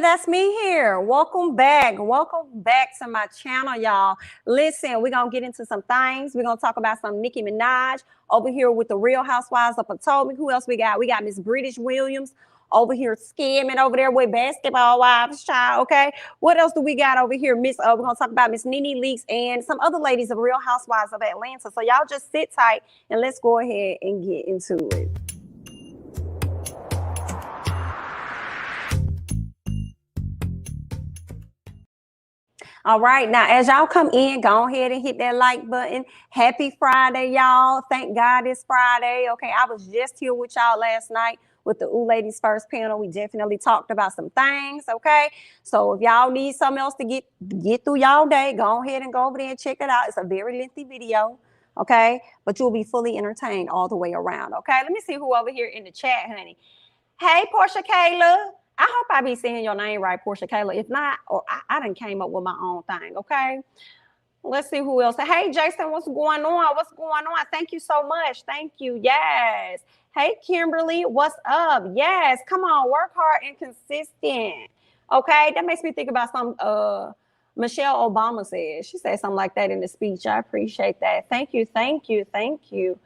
that's me here. Welcome back. Welcome back to my channel, y'all. Listen, we're going to get into some things. We're going to talk about some Nicki Minaj over here with the Real Housewives of Potomac. Who else we got? We got Miss Brittish Willams over here scamming over there with Basketball Wives, child, okay? What else do we got over here? We're going to talk about Miss Nene Leaks and some other ladies of Real Housewives of Atlanta. So y'all just sit tight and let's go ahead and get into it. All right, now as y'all come in, go ahead and hit that like button. Happy Friday, y'all. Thank God it's Friday. Okay, I was just here with y'all last night with the Ooh Ladies First panel. We definitely talked about some things, okay? So if y'all need something else to get through y'all day, go ahead and go over there and check it out. It's a very lengthy video, okay? But you'll be fully entertained all the way around, okay? Let me see who over here in the chat, honey. Hey, Portia Kayla. I hope I be saying your name right, Portia Kayla. If not, or I done came up with my own thing, okay? Let's see who else. Hey, Jason, what's going on? What's going on? Thank you so much. Thank you. Yes. Hey, Kimberly, what's up? Yes. Come on, work hard and consistent. Okay, that makes me think about some Michelle Obama said. She said something like that in the speech. I appreciate that. Thank you. Thank you. Thank you.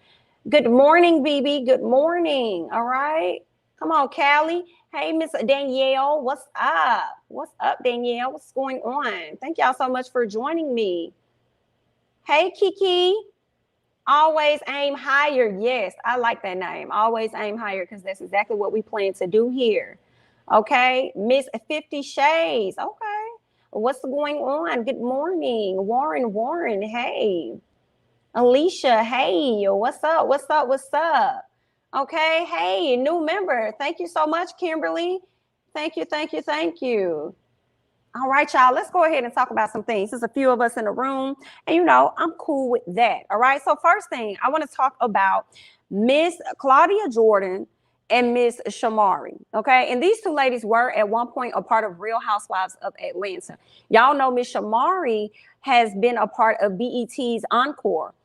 Good morning, BB. Good morning. All right. Come on, Callie. Hey, Miss Danielle, what's up? What's up, Danielle? What's going on? Thank y'all so much for joining me. Hey, Kiki. Always aim higher. Yes, I like that name. Always aim higher because that's exactly what we plan to do here. Okay, Miss 50 Shades. Okay, what's going on? Good morning, Warren. Hey, Alicia. Hey, what's up? What's up? What's up? Okay, hey, new member. Thank you so much, Kimberly. Thank you, thank you, thank you. All right, y'all, let's go ahead and talk about some things. There's a few of us in the room, and you know, I'm cool with that. All right, so first thing, I want to talk about Miss Claudia Jordan and Miss Shamari, okay? And these two ladies were at one point a part of Real Housewives of Atlanta. Y'all know Miss Shamari has been a part of BET's Encore.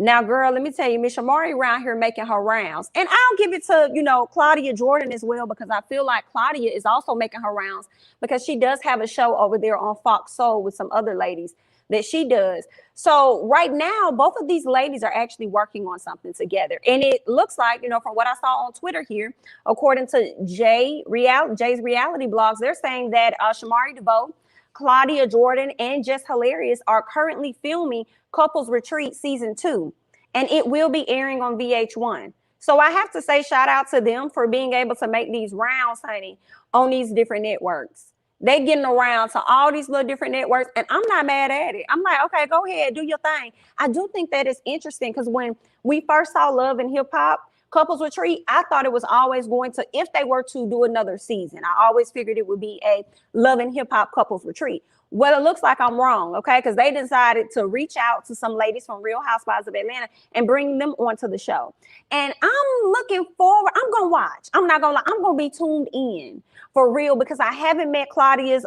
Now, girl, let me tell you, Miss Shamari around here making her rounds. And I'll give it to, you know, Claudia Jordan as well, because I feel like Claudia is also making her rounds because she does have a show over there on Fox Soul with some other ladies that she does. So right now, both of these ladies are actually working on something together. And it looks like, you know, from what I saw on Twitter here, according to Jay's reality blogs, they're saying that Shamari Devoe, Claudia Jordan, and Just Hilarious are currently filming Couples Retreat Season 2, and it will be airing on VH1. So I have to say shout out to them for being able to make these rounds, honey, on these different networks. They getting around to all these little different networks, and I'm not mad at it. I'm like, okay, go ahead, do your thing. I do think that is interesting because when we first saw Love and Hip Hop Couples Retreat, I thought it was always going to, if they were to do another season, I always figured it would be a Love and Hip Hop Couples Retreat. Well, it looks like I'm wrong, okay? Because they decided to reach out to some ladies from Real Housewives of Atlanta and bring them onto the show. And I'm looking forward. I'm going to watch. I'm not going to lie. I'm going to be tuned in for real because I haven't met Claudia's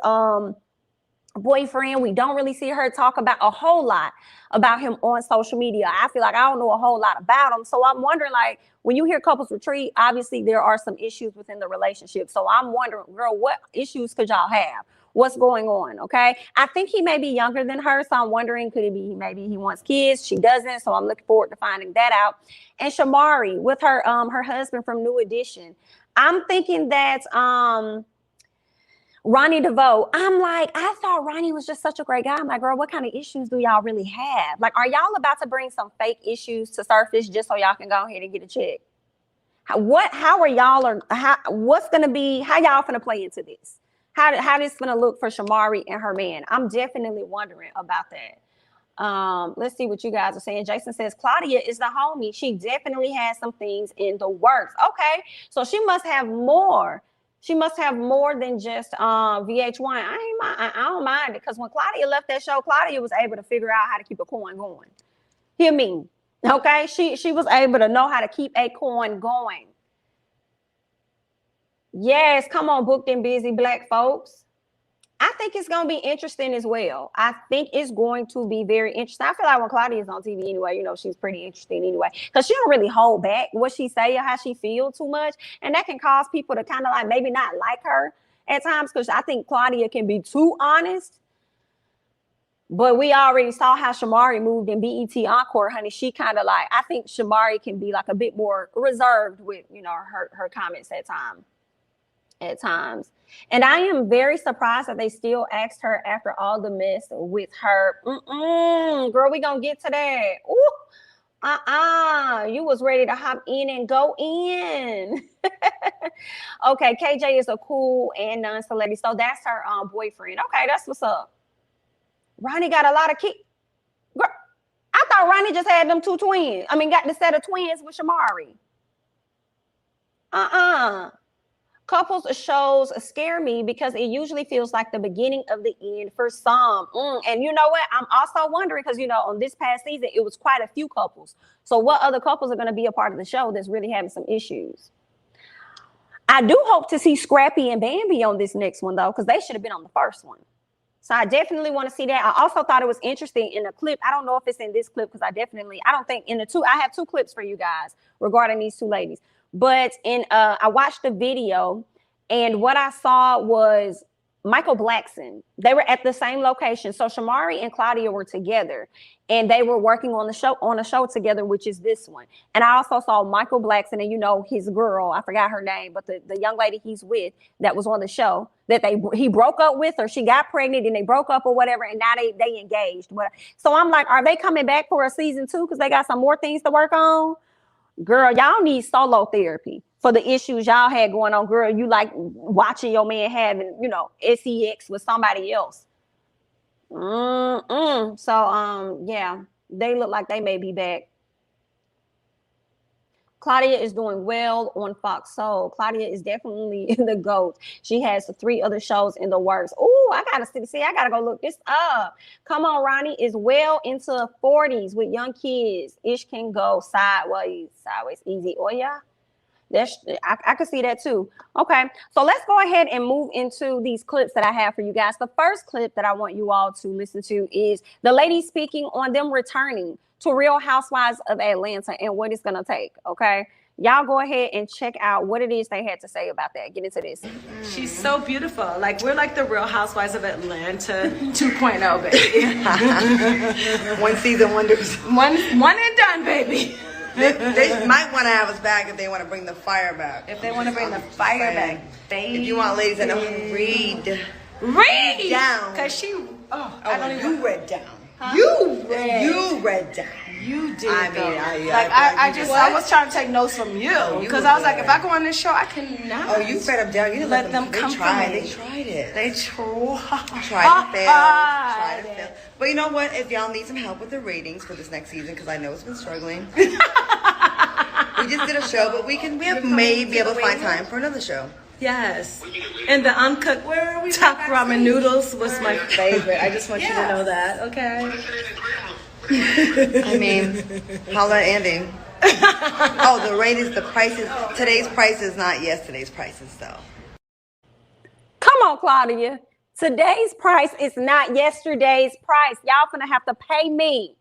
boyfriend. We don't really see her talk about a whole lot about him on social media. I feel like I don't know a whole lot about him. So I'm wondering, like, when you hear Couples Retreat, obviously there are some issues within the relationship. So I'm wondering, girl, what issues could y'all have? What's going on? Okay. I think he may be younger than her. So I'm wondering, could it be maybe he wants kids? She doesn't. So I'm looking forward to finding that out. And Shamari with her husband from New Edition. I'm thinking that Ronnie Devoe. I'm like, I thought Ronnie was just such a great guy. I'm like, girl, what kind of issues do y'all really have? Like, are y'all about to bring some fake issues to surface just so y'all can go ahead and get a check? How are y'all, what's going to be, how y'all going to play into this? How this going to look for Shamari and her man? I'm definitely wondering about that. Let's see what you guys are saying. Jason says, Claudia is the homie. She definitely has some things in the works. Okay, so she must have more. She must have more than just VH1. I don't mind it because when Claudia left that show, Claudia was able to figure out how to keep a coin going. Hear me? Okay, she was able to know how to keep a coin going. Yes, come on, booked and busy black folks. I think it's going to be interesting as well. I think it's going to be very interesting. I feel like when Claudia is on TV anyway, you know, she's pretty interesting anyway, because she don't really hold back what she say or how she feel too much. And that can cause people to kind of like maybe not like her at times, because I think Claudia can be too honest. But we already saw how Shamari moved in BET Encore, honey. She kind of like, I think Shamari can be like a bit more reserved with, you know, her comments at times. And I am very surprised that they still asked her after all the mess with her. Girl, we gonna get to that. Ooh, you was ready to hop in and go in. Okay, KJ is a cool and non-celebrity, so that's her boyfriend. Okay, that's what's up. RHONY got a lot of kids. Girl, I thought RHONY just had them two twins. I mean, got the set of twins with Shamari. Couples shows scare me because it usually feels like the beginning of the end for some. And you know what? I'm also wondering because, you know, on this past season, it was quite a few couples. So what other couples are going to be a part of the show that's really having some issues? I do hope to see Scrappy and Bambi on this next one, though, because they should have been on the first one. So I definitely want to see that. I also thought it was interesting in a clip. I don't know if it's in this clip because I don't think in the two. I have two clips for you guys regarding these two ladies. But I watched the video, and what I saw was Michael Blackson. They were at the same location. So Shamari and Claudia were together, and they were working on a show together, which is this one. And I also saw Michael Blackson and, you know, his girl, I forgot her name, but the young lady he's with that was on the show that he broke up with, or she got pregnant and they broke up or whatever, and now they engaged. So I'm like, are they coming back for a season 2 because they got some more things to work on? Girl, y'all need solo therapy for the issues y'all had going on. Girl, you like watching your man having, you know, sex with somebody else. So, yeah, they look like they may be back. Claudia is doing well on Fox Soul. Claudia is definitely the GOAT. She has 3 other shows in the works. Oh, I gotta see. I gotta go look this up. Come on, RHONY is well into 40s with young kids. Ish can go sideways easy. Oh yeah. I could see that too. Okay, so let's go ahead and move into these clips that I have for you guys. The first clip that I want you all to listen to is the lady speaking on them returning to Real Housewives of Atlanta and what it's gonna take. Okay, y'all go ahead and check out what it is they had to say about that. Get into this. She's so beautiful. Like, we're like the Real Housewives of Atlanta 2.0, baby. One season wonders. One and done, baby. They might want to have us back if they want to bring the fire back. If they want to bring the fire back, baby. If you want ladies that know how to read down. Because she, I don't even. You read down. Huh? You read down. You did. I was trying to take notes from you because I was like, if I go on this show, I cannot. Oh, you read them down. You didn't let them come from me. They tried it. They tried to fail. But you know what? If y'all need some help with the ratings for this next season, because I know it's been struggling. We just did a show, but we may be able to find time for another show. Yes. And the uncooked top ramen noodles was my favorite. I just want you to know that, okay? I mean, holla at Andy. Oh, the ratings, the prices. Today's price is not yesterday's prices, though. Come on, Claudia. Today's price is not yesterday's price. Y'all gonna have to pay me.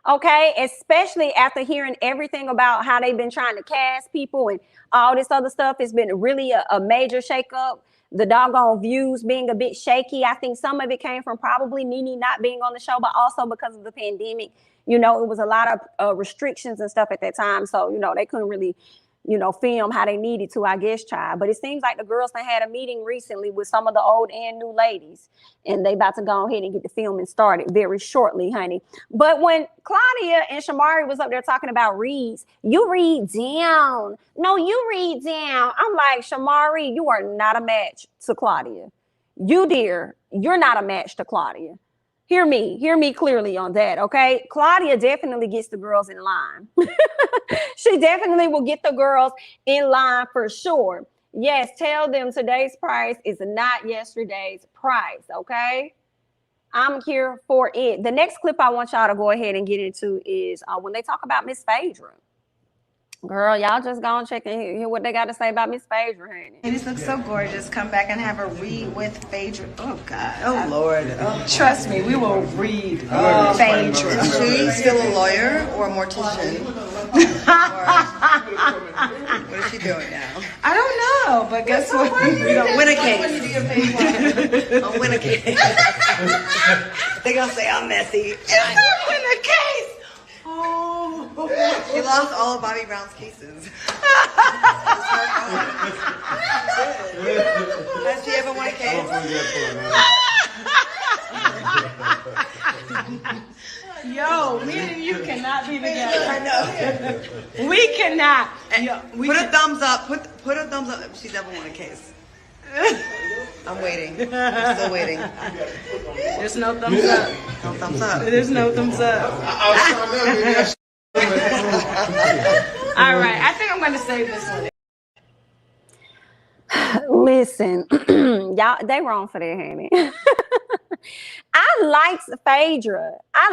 Okay, especially after hearing everything about how they've been trying to cast people and all this other stuff. It's been really a major shakeup. The doggone views being a bit shaky. I think some of it came from probably Nene not being on the show, but also because of the pandemic. You know, it was a lot of restrictions and stuff at that time. So, you know, they couldn't really, you know, film how they needed to, I guess, child. But it seems like the girls had a meeting recently with some of the old and new ladies, and they about to go ahead and get the filming started very shortly, honey. But when Claudia and Shamari was up there talking about reads, you read down. No, you read down. I'm like, Shamari, you are not a match to Claudia. You, dear, you're not a match to Claudia. Hear me clearly on that, okay? Claudia definitely gets the girls in line. She definitely will get the girls in line for sure. Yes, tell them today's price is not yesterday's price, okay? I'm here for it. The next clip I want y'all to go ahead and get into is when they talk about Miss Phaedra. Girl, y'all just go and check and hear what they got to say about Miss Phaedra, honey. Ladies look so gorgeous. Come back and have her read with Phaedra. Oh, God. Oh, Lord. Oh. Trust me, we will read Phaedra. Is she still a lawyer or a mortician? What is she doing now? I don't know, but guess what? We don't win a case. When you do your paper. I'll win a case. They're gonna say I'm messy. It's not win a case. Oh, she lost all of Bobby Brown's cases. Has she ever won a case? Yo, me and you cannot be together. I know. We cannot. Put a thumbs up. Put a thumbs up if she's ever won a case. I'm waiting. I'm still waiting. There's no thumbs up. No thumbs up. There's no thumbs up. All right, I think I'm going to save this one. Listen, y'all, they wrong for that, honey. I like Phaedra. I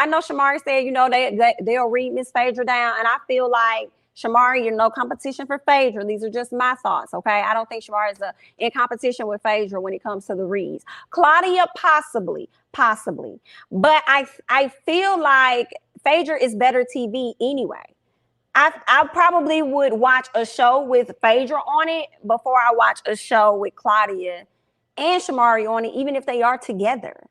know Shamari said, you know, they'll read Miss Phaedra down, and I feel like Shamari, you're no competition for Phaedra. These are just my thoughts, okay? I don't think Shamari is in competition with Phaedra when it comes to the reads. Claudia, possibly. But I feel like Phaedra is better TV anyway. I probably would watch a show with Phaedra on it before I watch a show with Claudia and Shamari on it, even if they are together.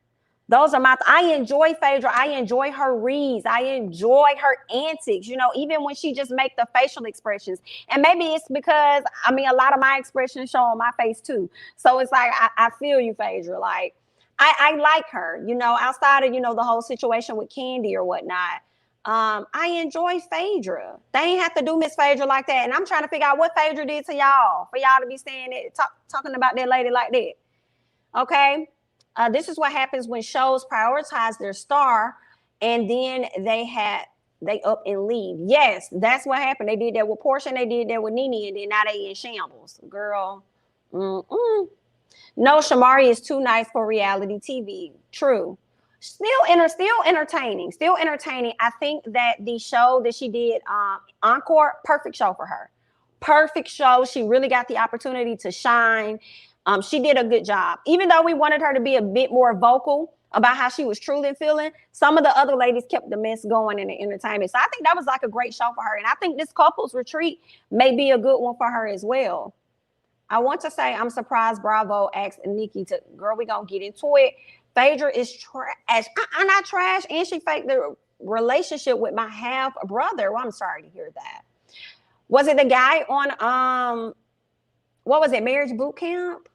Those are I enjoy Phaedra. I enjoy her reads. I enjoy her antics, you know, even when she just make the facial expressions. And maybe it's because, I mean, a lot of my expressions show on my face too. So it's like, I feel you, Phaedra. Like, I like her, you know, outside of, you know, the whole situation with Candy or whatnot. I enjoy Phaedra. They ain't have to do Miss Phaedra like that. And I'm trying to figure out what Phaedra did to y'all for y'all to be saying it, talking about that lady like that. Okay. This is what happens when shows prioritize their star and then they up and leave. Yes, that's what happened. They did that with Portia, and they did that with Nene, and then now they in shambles. Girl. No, Shamari is too nice for reality TV. True. Still entertaining. I think that the show that she did, Encore, perfect show for her. Perfect show. She really got the opportunity to shine. She did a good job. Even though we wanted her to be a bit more vocal about how she was truly feeling, some of the other ladies kept the mess going in the entertainment. So I think that was like a great show for her. And I think this couples retreat may be a good one for her as well. I want to say I'm surprised Bravo asked Nicki to, girl, we gonna get into it. Phaedra is trash. I'm not trash, and she faked the relationship with my half brother. Well, I'm sorry to hear that. Was it the guy on what was it, Marriage Boot Camp?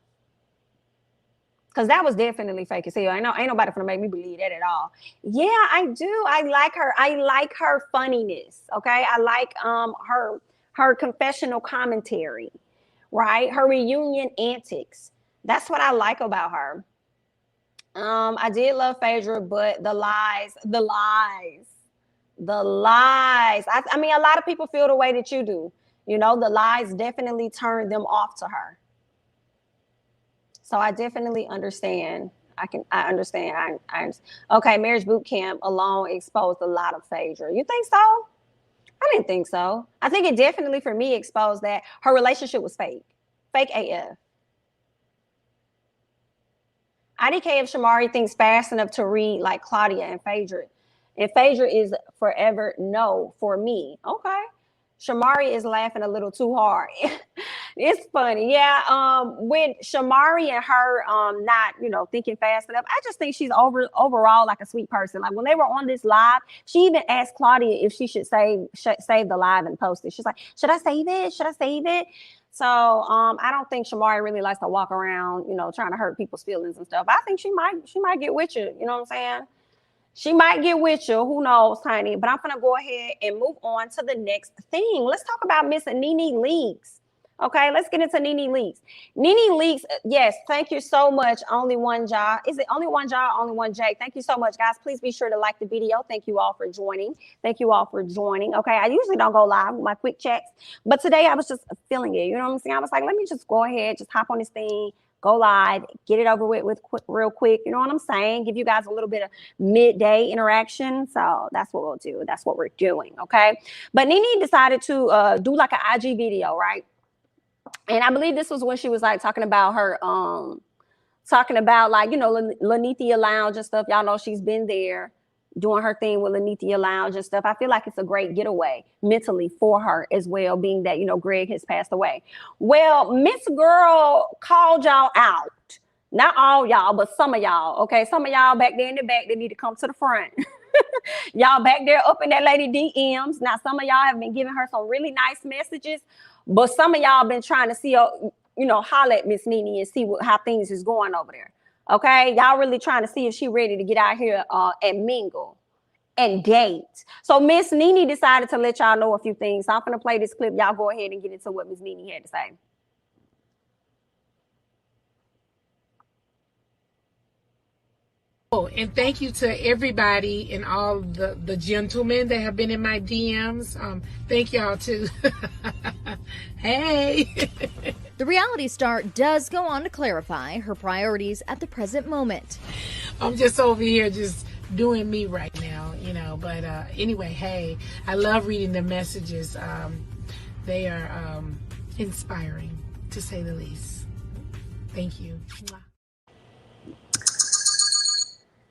Because that was definitely fake as hell. Ain't nobody gonna make me believe that at all. Yeah, I do. I like her. I like her funniness. Okay, I like her confessional commentary, right? Her reunion antics. That's what I like about her. I did love Phaedra, but the lies. I mean, a lot of people feel the way that you do. You know, the lies definitely turned them off to her. So I definitely understand. I understand. Okay, Marriage Boot Camp alone exposed a lot of Phaedra. You think so? I didn't think so. I think it definitely, for me, exposed that her relationship was fake. Fake AF. IDK if Shamari thinks fast enough to read like Claudia and Phaedra. And Phaedra is forever no for me. Okay. Shamari is laughing a little too hard. It's funny. Yeah. With Shamari and her not, you know, thinking fast enough, I just think she's overall like a sweet person. Like when they were on this live, she even asked Claudia if she should save the live and post it. She's like, should I save it? So I don't think Shamari really likes to walk around, you know, trying to hurt people's feelings and stuff. I think she might get with you. You know what I'm saying? She might get with you. Who knows, honey? But I'm going to go ahead and move on to the next thing. Let's talk about Miss Nene Leakes. Okay, let's get into Nene Leakes. Nene Leakes, yes, thank you so much. Only one job. Is it only one job? Only one Jake. Thank you so much, guys. Please be sure to like the video. Thank you all for joining. Okay, I usually don't go live with my quick checks, but today I was just feeling it. You know what I'm saying? I was like, let me just go ahead, just hop on this thing, go live, get it over with real quick. You know what I'm saying? Give you guys a little bit of midday interaction. So that's what we'll do. That's what we're doing. Okay. But Nene decided to do like an IG video, right? And I believe this was when she was like talking about her, like, you know, Lanithia Lounge and stuff. Y'all know she's been there. doing her thing with Lanithia Lounge and stuff. I feel like it's a great getaway mentally for her as well, being that, you know, Greg has passed away. Well, Miss Girl called y'all out. Not all y'all, but some of y'all, okay? Some of y'all back there in the back, they need to come to the front. Y'all back there up in that lady DMs. Now, some of y'all have been giving her some really nice messages, but some of y'all been trying to see her, you know, holler at Miss Nene and see how things is going over there. Okay, y'all really trying to see if she ready to get out here and mingle and date. So Miss Nene decided to let y'all know a few things. So I'm gonna play this clip. Y'all go ahead and get into what Miss Nene had to say. Oh, and thank you to everybody and all the gentlemen that have been in my DMs. Thank y'all too. Hey. The reality star does go on to clarify her priorities at the present moment. I'm just over here just doing me right now, you know. But anyway, hey, I love reading the messages. They are inspiring, to say the least. Thank you.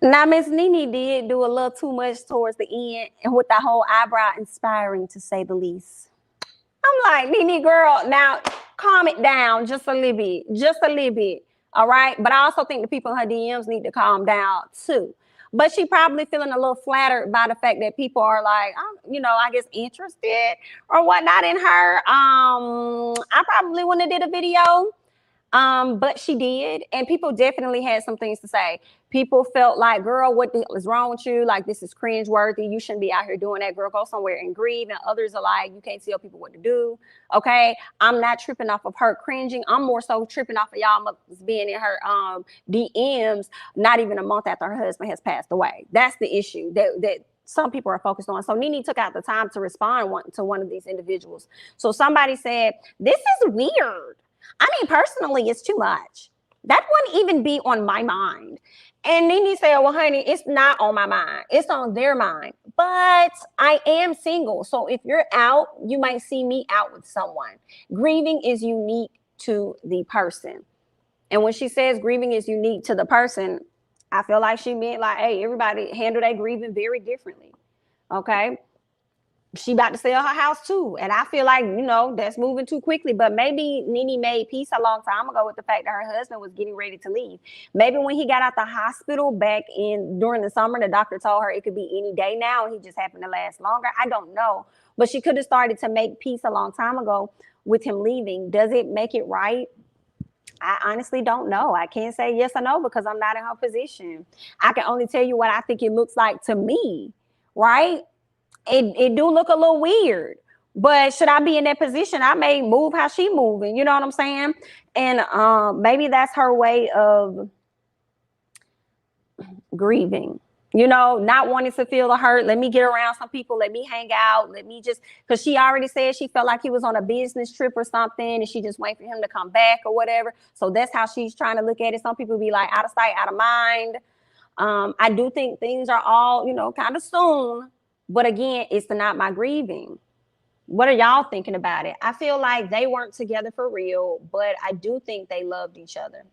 Now, Miss Nene did do a little too much towards the end, and with that whole eyebrow inspiring, to say the least. I'm like, Nene girl, now calm it down just a little bit, all right? But I also think the people in her DMs need to calm down too. But she probably feeling a little flattered by the fact that people are like, you know, I guess interested or whatnot in her. I probably wouldn't have did a video. But she did, and people definitely had some things to say. People felt like, girl, what the hell is wrong with you? Like, this is cringeworthy. You shouldn't be out here doing that, girl. Go somewhere and grieve. And others are like, you can't tell people what to do. Okay, I'm not tripping off of her cringing. I'm more so tripping off of y'all mothers being in her DMs not even a month after her husband has passed away. That's the issue that some people are focused on. So Nene took out the time to respond to one of these individuals. So somebody said, this is weird. I mean, personally, it's too much. That wouldn't even be on my mind. And Nene said, well, honey, it's not on my mind. It's on their mind. But I am single. So if you're out, you might see me out with someone. Grieving is unique to the person. And when she says grieving is unique to the person, I feel like she meant like, hey, everybody handle their grieving very differently. Okay. She about to sell her house too. And I feel like, you know, that's moving too quickly. But maybe Nene made peace a long time ago with the fact that her husband was getting ready to leave. Maybe when he got out the hospital back during the summer, the doctor told her it could be any day now. And he just happened to last longer. I don't know. But she could have started to make peace a long time ago with him leaving. Does it make it right? I honestly don't know. I can't say yes or no because I'm not in her position. I can only tell you what I think it looks like to me, right? It do look a little weird, but should I be in that position, I may move how she moving. You know what I'm saying? And maybe that's her way of grieving, you know, not wanting to feel the hurt. Let me get around some people. Let me hang out. Let me just, because she already said she felt like he was on a business trip or something and she just waiting for him to come back or whatever. So that's how she's trying to look at it. Some people be like out of sight, out of mind. I do think things are all, you know, kind of soon. But again, it's not my grieving. What are y'all thinking about it? I feel like they weren't together for real, but I do think they loved each other.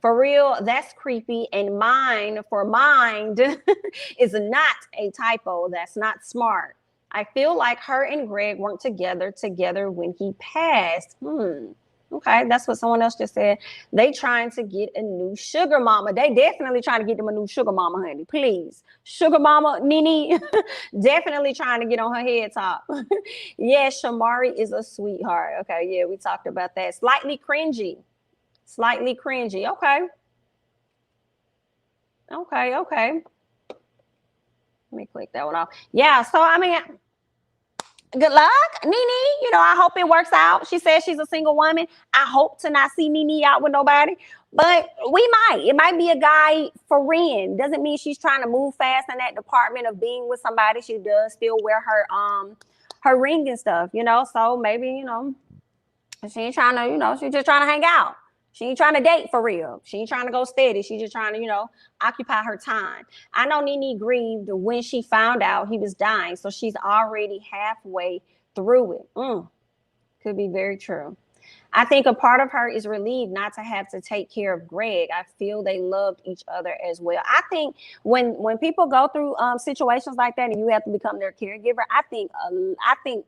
For real, that's creepy. And mind is not a typo. That's not smart. I feel like her and Greg weren't together when he passed. Okay, that's what someone else just said. They trying to get a new sugar mama. They definitely trying to get them a new sugar mama, honey. Please. Sugar mama, Nene, definitely trying to get on her head top. Yeah, Shamari is a sweetheart. Okay, yeah, we talked about that. Slightly cringy. Okay. Let me click that one off. Yeah, so I mean, good luck, Nene. You know, I hope it works out. She says she's a single woman. I hope to not see Nene out with nobody, but we might. It might be a guy for Ren. Doesn't mean she's trying to move fast in that department of being with somebody. She does still wear her ring and stuff, you know. So maybe, you know, she ain't trying to, you know, she's just trying to hang out. She ain't trying to date for real. She ain't trying to go steady. She's just trying to, you know, occupy her time. I know Nene grieved when she found out he was dying. So she's already halfway through it. Could be very true. I think a part of her is relieved not to have to take care of Greg. I feel they loved each other as well. I think when people go through situations like that and you have to become their caregiver, I think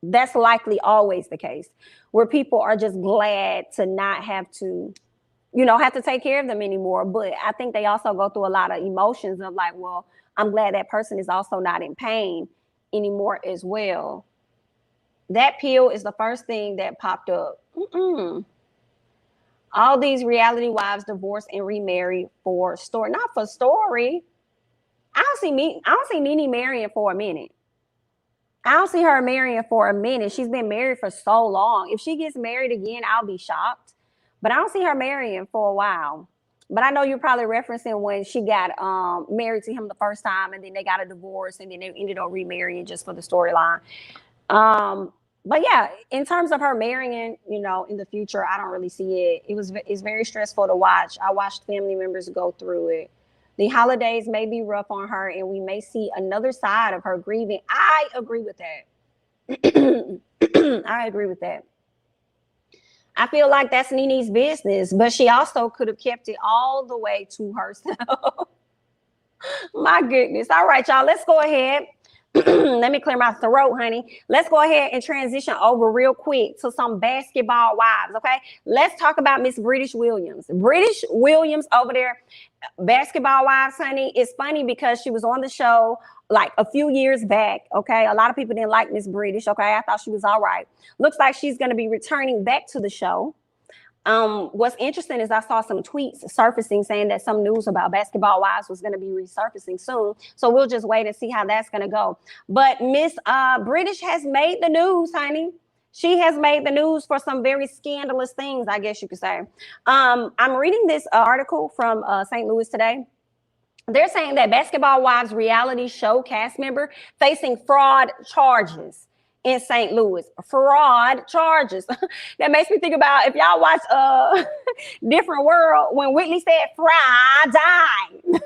that's likely always the case, where people are just glad to not have to, have to take care of them anymore. But I think they also go through a lot of emotions of like, well, I'm glad that person is also not in pain anymore as well. That pill is the first thing that popped up. All these reality wives divorce and remarry for story, not for story. I don't see Nene marrying for a minute. I don't see her marrying for a minute. She's been married for so long. If she gets married again, I'll be shocked. But I don't see her marrying for a while. But I know you're probably referencing when she got married to him the first time, and then they got a divorce, and then they ended up remarrying just for the storyline. But yeah, in terms of her marrying, in the future, I don't really see it. It's very stressful to watch. I watched family members go through it. The holidays may be rough on her, and we may see another side of her grieving. I agree with that. I agree with that. I feel like that's Nene's business, but she also could have kept it all the way to herself. My goodness. All right, y'all, let's go ahead. Let me clear my throat, honey. Let's go ahead and transition over real quick to some basketball wives, okay? Let's talk about Miss Brittish Williams. Brittish Williams over there, basketball wives, honey. It's funny because she was on the show like a few years back, okay? A lot of people didn't like Miss Brittish, okay? I thought she was all right. Looks like she's going to be returning back to the show. What's interesting is I saw some tweets surfacing saying that some news about basketball wives was going to be resurfacing soon. So we'll just wait and see how that's going to go. But Miss Brittish has made the news, honey. She has made the news for some very scandalous things, I guess you could say. I'm reading this article from St. Louis Today. They're saying that Basketball Wives reality show cast member facing fraud charges in St. Louis. Fraud charges. That makes me think about, if y'all watch Different World, when Whitney said Friday.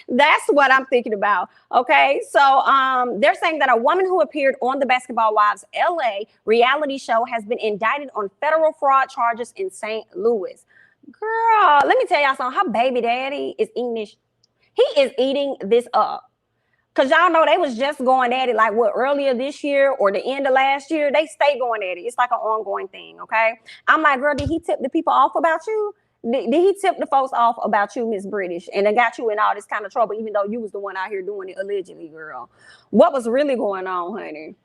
That's what I'm thinking about. Okay, so they're saying that a woman who appeared on the Basketball Wives LA reality show has been indicted on federal fraud charges in St. Louis. Girl, let me tell y'all something. Her baby daddy is eating this. He is eating this up. Because y'all know they was just going at it like earlier this year or the end of last year. They stay going at it. It's like an ongoing thing, okay? I'm like, girl, did he tip the people off about you? Did he tip the folks off about you, Miss Brittish? And it got you in all this kind of trouble, even though you was the one out here doing it allegedly, girl. What was really going on, honey?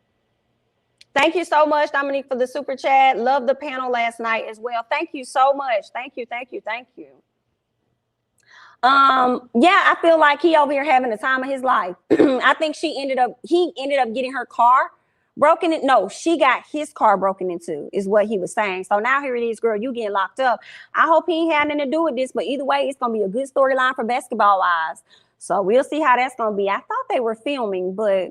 Thank you so much, Dominique, for the super chat. Love the panel last night as well. Thank you so much. Thank you, thank you, thank you. Yeah, I feel like he over here having the time of his life. I think he ended up getting her car broken in. No, she got his car broken into, is what he was saying. So now here it is, girl, you getting locked up. I hope he ain't had nothing to do with this, but either way, it's gonna be a good storyline for Basketball Wives. So we'll see how that's gonna be. I thought they were filming, but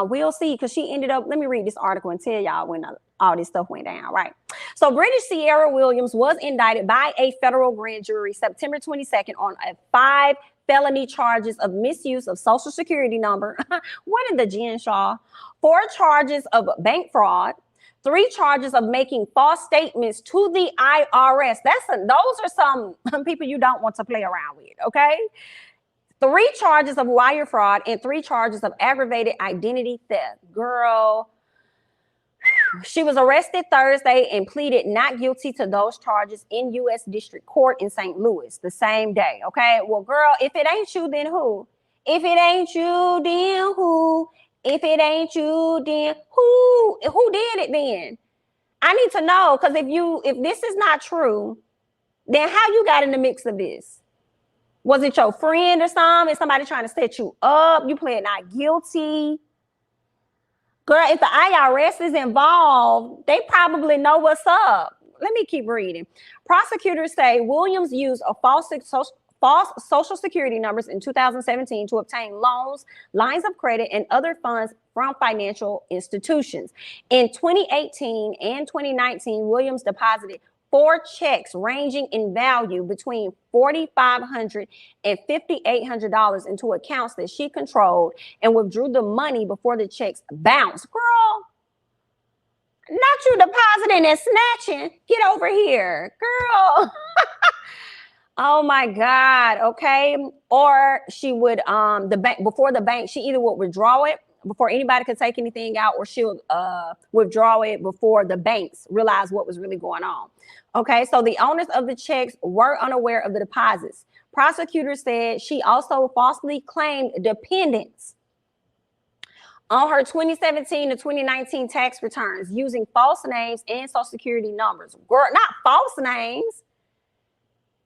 we'll see, because she ended up, let me read this article and tell y'all when all this stuff went down, right? So British Sierra Williams was indicted by a federal grand jury September 22nd on 5 felony charges of misuse of social security number. What in the gin, Shaw? 4 charges of bank fraud, 3 charges of making false statements to the IRS. Those are some people you don't want to play around with, okay? 3 charges of wire fraud and 3 charges of aggravated identity theft. Girl, she was arrested Thursday and pleaded not guilty to those charges in U.S. District Court in St. Louis the same day. Okay, well, girl, if it ain't you, then who? If it ain't you, then who? If it ain't you, then who? Who did it then? I need to know, because if this is not true, then how you got in the mix of this? Was it your friend or something? Is somebody trying to set you up? You pled not guilty? Girl, if the IRS is involved, they probably know what's up. Let me keep reading. Prosecutors say Williams used a false social security numbers in 2017 to obtain loans, lines of credit, and other funds from financial institutions. In 2018 and 2019, Williams deposited 4 checks ranging in value between $4,500 and $5,800 into accounts that she controlled and withdrew the money before the checks bounced. Girl, Not you depositing and snatching. Get over here, girl. Oh my God. Okay. Or she would the bank before the bank, she either would withdraw it before anybody could take anything out, or she'll withdraw it before the banks realized what was really going on. Okay, so the owners of the checks were unaware of the deposits. Prosecutors said she also falsely claimed dependents on her 2017 to 2019 tax returns using false names and social security numbers. Girl, not false names.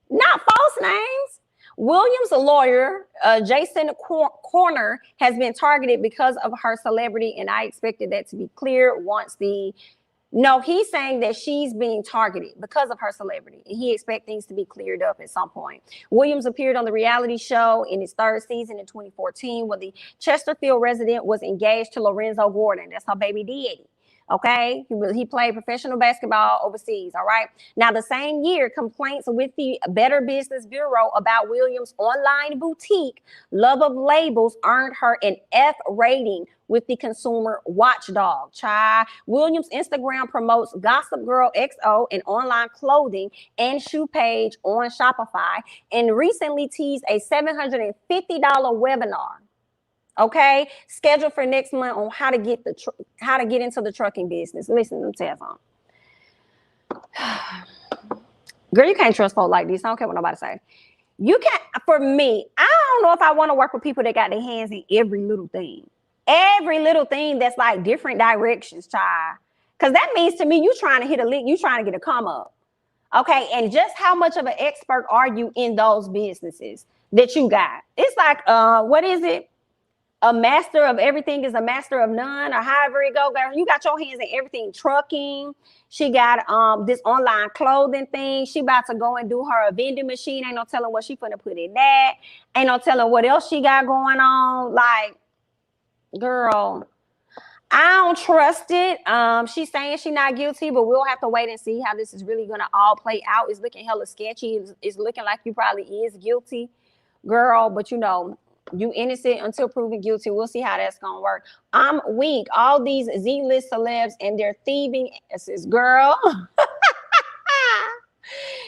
Not false names. Williams' lawyer, Jason Corner, has been targeted because of her celebrity, and I expected that to be clear once the... No, he's saying that she's being targeted because of her celebrity, and he expects things to be cleared up at some point. Williams appeared on the reality show in its third season in 2014, where the Chesterfield resident was engaged to Lorenzo Gordon. That's her baby daddy. Okay, he played professional basketball overseas. All right. Now, the same year, complaints with the Better Business Bureau about Williams' online boutique, Love of Labels, earned her an F rating with the Consumer Watchdog. Child. Williams' Instagram promotes Gossip Girl XO, an online clothing and shoe page on Shopify, and recently teased a $750 webinar. Okay, scheduled for next month on how to get into the trucking business. Listen, let me tell you something. Girl, you can't trust folks like this. I don't care what nobody say. You can't. For me, I don't know if I want to work with people that got their hands in every little thing that's like different directions, child. Because that means to me you trying to hit a lick, you trying to get a come up. Okay, and just how much of an expert are you in those businesses that you got? It's like, what is it? A master of everything is a master of none, or however it goes. You got your hands in everything. Trucking. She got this online clothing thing. She about to go and do her vending machine. Ain't no telling what she finna put in that. Ain't no telling what else she got going on. Like, girl, I don't trust it. She's saying she's not guilty, but we'll have to wait and see how this is really gonna all play out. It's looking hella sketchy. It's looking like you probably is guilty, girl. But you know, you innocent until proven guilty. We'll see how that's gonna work. I'm weak. All these Z-list celebs and their thieving asses, girl.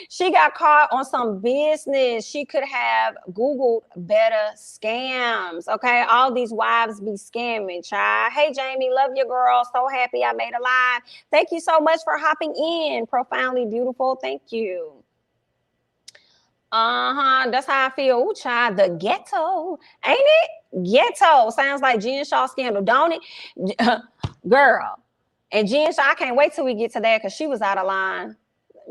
She got caught on some business. She could have Googled better scams. Okay, all these wives be scamming, child. Hey, Jamie, love you, girl. So happy I made a live. Thank you so much for hopping in. Profoundly beautiful. Thank you. That's how I feel. Ooh, child, the ghetto, ain't it? Ghetto sounds like Jen Shaw scandal, don't it? Girl. And Jen Shaw, I can't wait till we get to that because she was out of line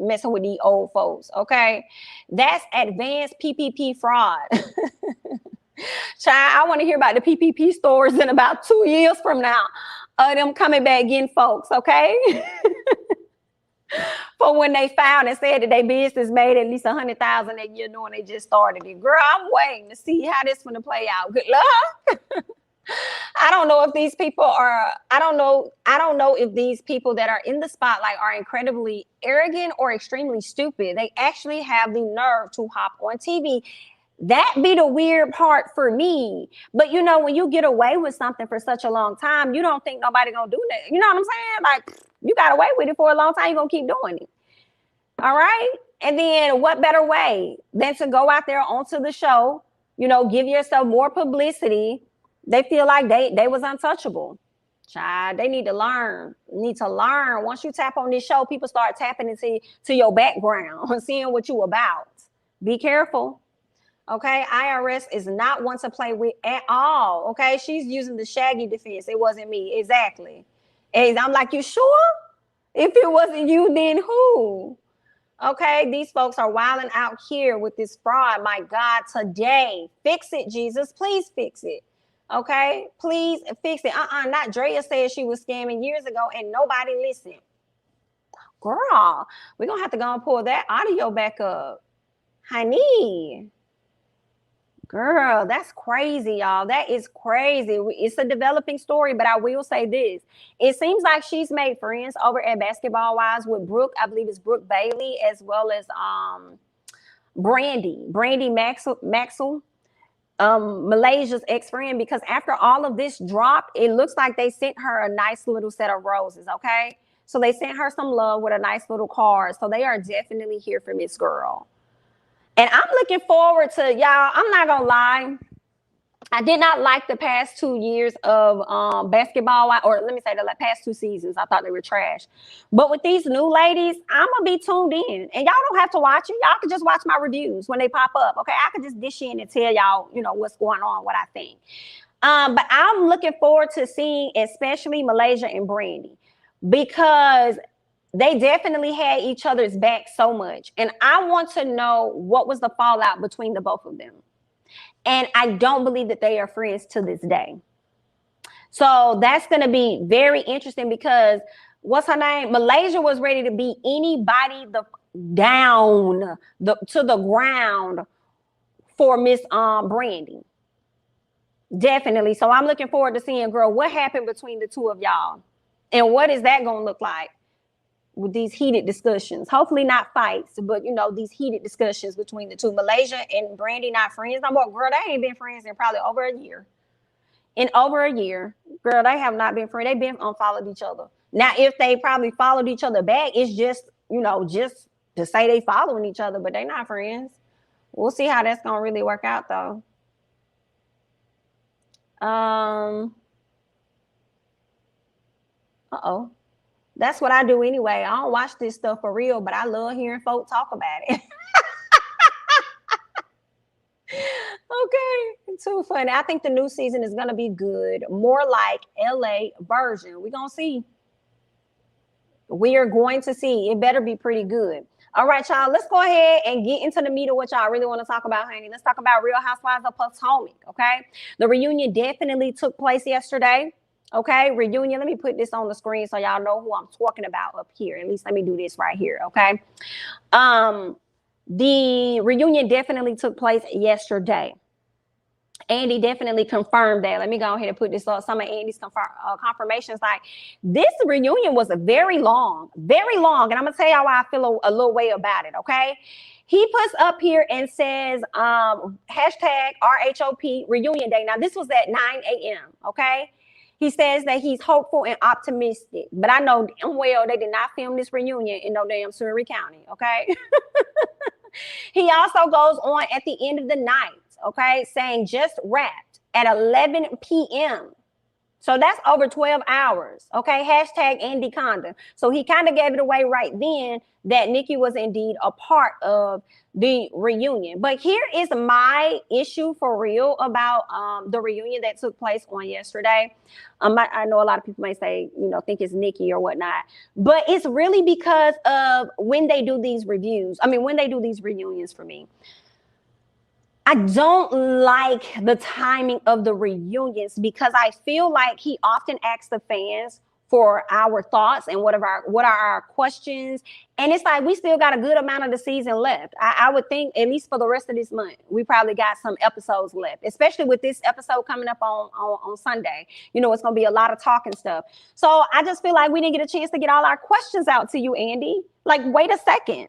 messing with these old folks. Okay, that's advanced PPP fraud. Child, I want to hear about the PPP stories in about 2 years from now. Them coming back getting folks. Okay. For when they found and said that their business made at least 100,000 a year knowing they just started it. Girl, I'm waiting to see how this gonna play out. Good luck. I don't know if these people are, I don't know if these people that are in the spotlight are incredibly arrogant or extremely stupid. They actually have the nerve to hop on TV. That be the weird part for me. But you know, when you get away with something for such a long time, you don't think nobody gonna do that. You know what I'm saying? Like, you got away with it for a long time, you're gonna keep doing it. All right. And then what better way than to go out there onto the show, you know, give yourself more publicity. They feel like they was untouchable. Child, they need to learn. Once you tap on this show, people start tapping into your background, seeing what you about. Be careful. Okay, IRS is not one to play with at all. Okay, she's using the Shaggy defense. It wasn't me. Exactly. And I'm like, you sure? If it wasn't you, then who? Okay, these folks are wilding out here with this fraud. My God, today. Fix it, Jesus. Please fix it. Okay, please fix it. Not Drea said she was scamming years ago and nobody listened. Girl, we're going to have to go and pull that audio back up. Honey. Girl, that's crazy, y'all. That is crazy. It's a developing story, but I will say this. It seems like she's made friends over at Basketball Wives with Brooke. I believe it's Brooke Bailey, as well as Brandy Maxwell, Malaysia's ex-friend, because after all of this dropped, it looks like they sent her a nice little set of roses, okay? So they sent her some love with a nice little card. So they are definitely here for Miss Girl. And I'm looking forward to, y'all, I'm not going to lie. I did not like the past 2 years of basketball, or let me say the past 2 seasons. I thought they were trash. But with these new ladies, I'm going to be tuned in. And y'all don't have to watch it. Y'all can just watch my reviews when they pop up. Okay, I can just dish in and tell y'all, what's going on, what I think. But I'm looking forward to seeing especially Malaysia and Brandy, because they definitely had each other's back so much. And I want to know what was the fallout between the both of them. And I don't believe that they are friends to this day. So that's going to be very interesting, because what's her name? Malaysia was ready to beat anybody down to the ground for Miss Brandy. Definitely. So I'm looking forward to seeing, girl, what happened between the two of y'all. And what is that going to look like with these heated discussions? Hopefully not fights, but these heated discussions between the two. Malaysia and Brandy not friends no more. Girl, they ain't been friends in probably over a year. In over a year, girl, they have not been friends. They've been unfollowed each other. Now, if they probably followed each other back, it's just, just to say they following each other, but they not friends. We'll see how that's gonna really work out, though. Uh-oh. That's what I do anyway. I don't watch this stuff for real, but I love hearing folk talk about it. Okay, too funny. I think the new season is going to be good. More like LA version. We're going to see. We are going to see. It better be pretty good. All right, y'all, let's go ahead and get into the meat of what y'all really want to talk about, honey. Let's talk about Real Housewives of Potomac, okay? The reunion definitely took place yesterday. Okay, reunion. Let me put this on the screen so y'all know who I'm talking about up here. At least let me do this right here, okay? The reunion definitely took place yesterday. Andy definitely confirmed that. Let me go ahead and put this up. Some of Andy's confirmations, like, this reunion was very long. And I'm going to tell y'all why I feel a little way about it, okay? He puts up here and says, hashtag RHOP reunion day. Now, this was at 9 a.m., okay? He says that he's hopeful and optimistic, but I know damn well they did not film this reunion in no damn Surrey County, okay? He also goes on at the end of the night, okay, saying just wrapped at 11 p.m. So that's over 12 hours, okay? Hashtag Andy Condon. So he kind of gave it away right then that Nicki was indeed a part of the reunion. But here is my issue for real about the reunion that took place on yesterday. I know a lot of people may say, think it's Nicki or whatnot, but it's really because of when they do these reviews. When they do these reunions for me. I don't like the timing of the reunions, because I feel like he often asks the fans for our thoughts and what are our questions. And it's like, we still got a good amount of the season left. I would think at least for the rest of this month, we probably got some episodes left, especially with this episode coming up on Sunday. It's going to be a lot of talking stuff. So I just feel like we didn't get a chance to get all our questions out to you, Andy. Like, wait a second.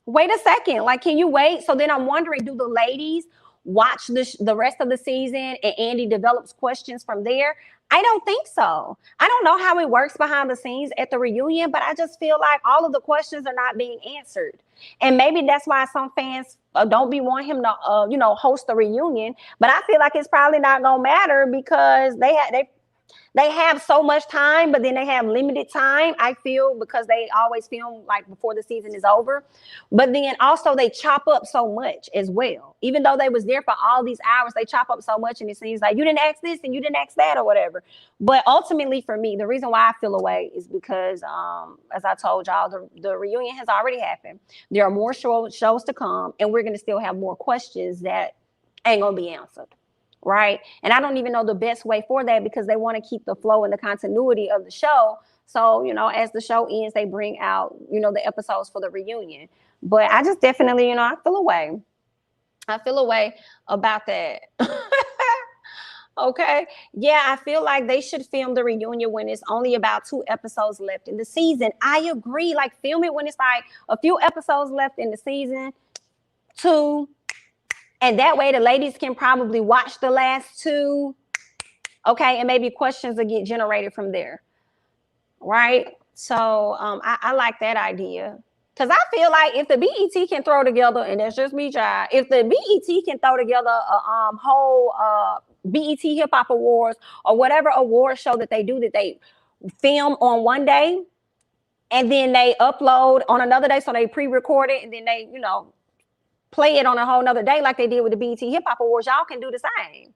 Like, can you wait? So then I'm wondering, do the ladies watch the rest of the season and Andy develops questions from there? I don't think so. I don't know how it works behind the scenes at the reunion, but I just feel like all of the questions are not being answered. And maybe that's why some fans don't be wanting him to, host the reunion. But I feel like it's probably not going to matter, because they have so much time, but then they have limited time, I feel, because they always film like before the season is over. But then also they chop up so much as well. Even though they was there for all these hours, they chop up so much, and it seems like you didn't ask this and you didn't ask that or whatever. But ultimately for me, the reason why I feel away is because, as I told y'all, the reunion has already happened. There are more shows to come, and we're going to still have more questions that ain't going to be answered. Right. And I don't even know the best way for that, because they want to keep the flow and the continuity of the show. So, as the show ends, they bring out, the episodes for the reunion. But I just definitely, I feel away. I feel away about that. Okay. Yeah, I feel like they should film the reunion when it's only about 2 episodes left in the season. I agree. Like, film it when it's like a few episodes left in the season, 2. And that way the ladies can probably watch the last 2. Okay. And maybe questions will get generated from there. Right. So I like that idea. Because I feel like if the BET can throw together, and that's just me, child, if the BET can throw together a whole BET Hip Hop Awards or whatever award show that they do, that they film on one day and then they upload on another day, so they pre-record it and then they, you know, play it on a whole nother day like they did with the BET Hip Hop Awards, y'all can do the same.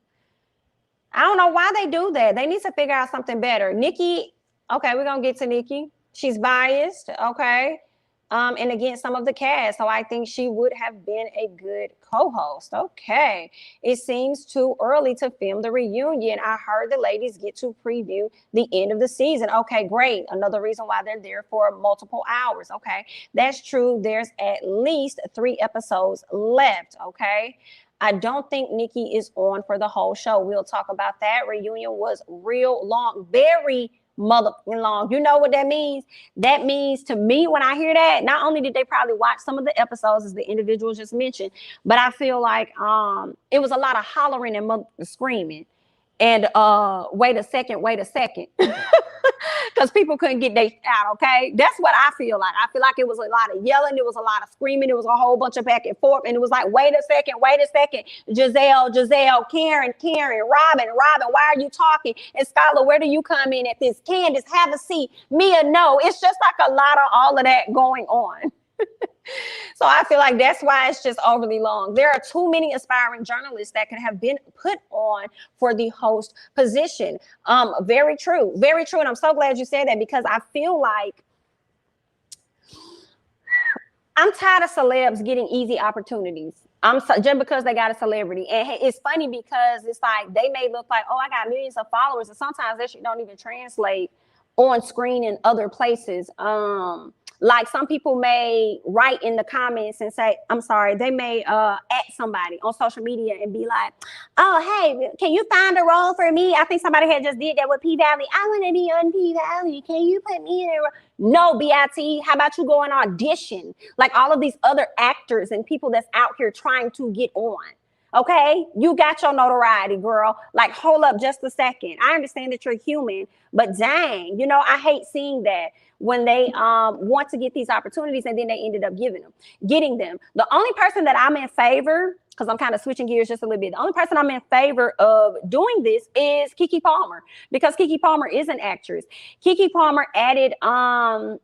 I don't know why they do that. They need to figure out something better. Nicki, okay, we're going to get to Nicki. She's biased, okay, and against some of the cast. So I think she would have been a good co-host. Okay. It seems too early to film the reunion. I heard the ladies get to preview the end of the season. Okay, great. Another reason why they're there for multiple hours. Okay, that's true. There's at least 3 episodes left. Okay. I don't think Nicki is on for the whole show. We'll talk about that. Reunion was real long, very motherfucking long. You know what that means? That means to me, when I hear that, not only did they probably watch some of the episodes as the individuals just mentioned, but I feel like it was a lot of hollering and screaming and wait a second. Because people couldn't get their out, okay? That's what I feel like. I feel like it was a lot of yelling, it was a lot of screaming, it was a whole bunch of back and forth, and it was like, wait a second, Gizelle, Karen, Robyn, why are you talking? And Skylar, where do you come in at this? Candiace, have a seat. Mia, no. It's just like a lot of all of that going on. So I feel like that's why it's just overly long. There are too many aspiring journalists that could have been put on for the host position. Very true. Very true. And I'm so glad you said that, because I feel like I'm tired of celebs getting easy opportunities. Just because they got a celebrity. And it's funny because it's like they may look like, oh, I got millions of followers. And sometimes that shit don't even translate on screen in other places. Like some people may write in the comments and say, I'm sorry, they may at somebody on social media and be like, oh, hey, can you find a role for me? I think somebody had just did that with P Valley. I want to be on P Valley. Can you put me in a role? No, BIT, how about you go and audition? Like all of these other actors and people that's out here trying to get on. Okay, you got your notoriety, girl. Like, hold up just a second. I understand that you're human, but dang, you know, I hate seeing that when they want to get these opportunities and then they ended up getting them. The only person that I'm in favor, because I'm kind of switching gears just a little bit, the only person I'm in favor of doing this is Keke Palmer, because Keke Palmer is an actress. Keke Palmer added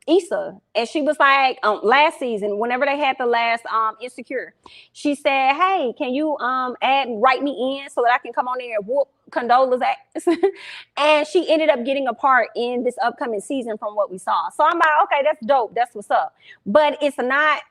Issa, and she was like, last season, whenever they had the last Insecure, she said, hey, can you write me in so that I can come on there and whoop Condola's ass? And she ended up getting a part in this upcoming season from what we saw. So I'm like, okay, that's dope. That's what's up. But it's not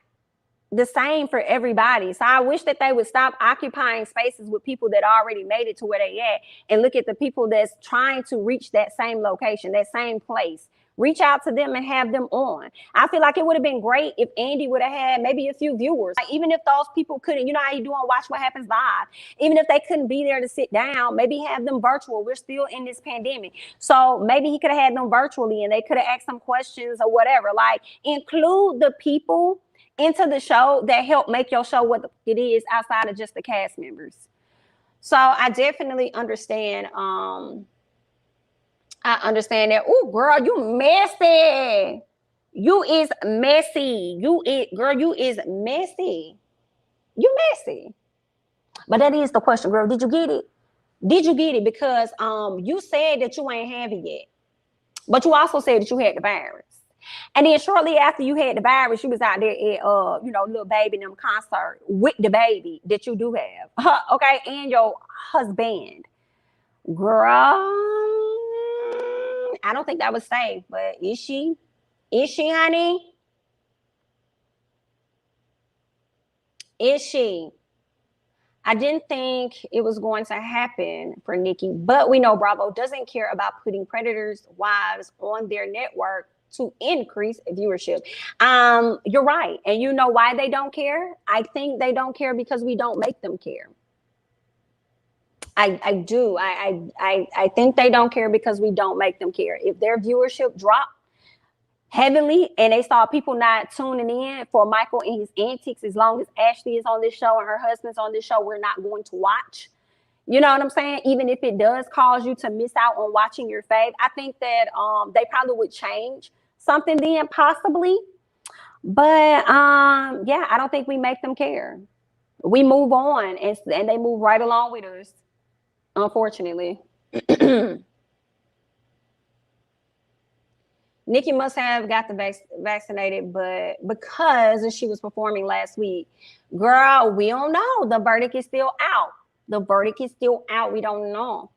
the same for everybody. So I wish that they would stop occupying spaces with people that already made it to where they at and look at the people that's trying to reach that same location, that same place. Reach out to them and have them on. I feel like it would have been great if Andy would have had maybe a few viewers. Like, even if those people couldn't, you know how you do on Watch What Happens Live, even if they couldn't be there to sit down, maybe have them virtual. We're still in this pandemic. So maybe he could have had them virtually and they could have asked some questions or whatever. Like, include the people into the show that help make your show what it is outside of just the cast members. So I definitely understand. I understand that. Oh, girl, you messy. You is messy. You is messy. You messy. But that is the question, girl. Did you get it? Did you get it? Because you said that you ain't have it yet. But you also said that you had the virus. And then shortly after you had the virus, you was out there at Lil Baby and them concert with the baby that you do have. Okay, and your husband. Girl. I don't think that was safe, but is she? Is she, honey? Is she? I didn't think it was going to happen for Nicki, but we know Bravo doesn't care about putting predators' wives on their network to increase viewership. You're right. And you know why they don't care? I think they don't care because we don't make them care. I do. I think they don't care because we don't make them care. If their viewership dropped heavily and they saw people not tuning in for Michael and his antics, as long as Ashley is on this show and her husband's on this show, we're not going to watch. You know what I'm saying? Even if it does cause you to miss out on watching your fave, I think that they probably would change something then, possibly. But yeah, I don't think we make them care. We move on, and they move right along with us, unfortunately. Nicki must have got the vaccinated, but because she was performing last week, girl, we don't know. The verdict is still out. The verdict is still out. We don't know.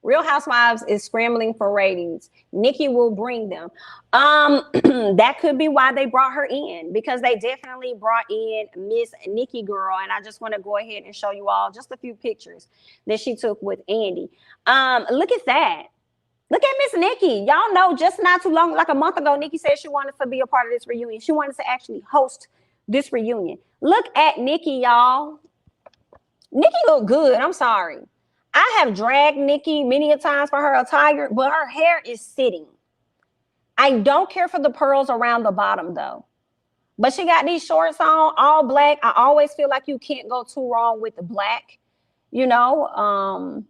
Real Housewives is scrambling for ratings. Nicki will bring them. That could be why they brought her in, because they definitely brought in Miss Nicki girl. And I just want to go ahead and show you all just a few pictures that she took with Andy. Look at that. Look at Miss Nicki. Y'all know just not too long, like a month ago, Nicki said she wanted to be a part of this reunion. She wanted to actually host this reunion. Look at Nicki, y'all. Nicki look good. I'm sorry. I have dragged Nicki many a times for her attire, but her hair is sitting. I don't care for the pearls around the bottom though. But she got these shorts on, all black. I always feel like you can't go too wrong with the black, you know.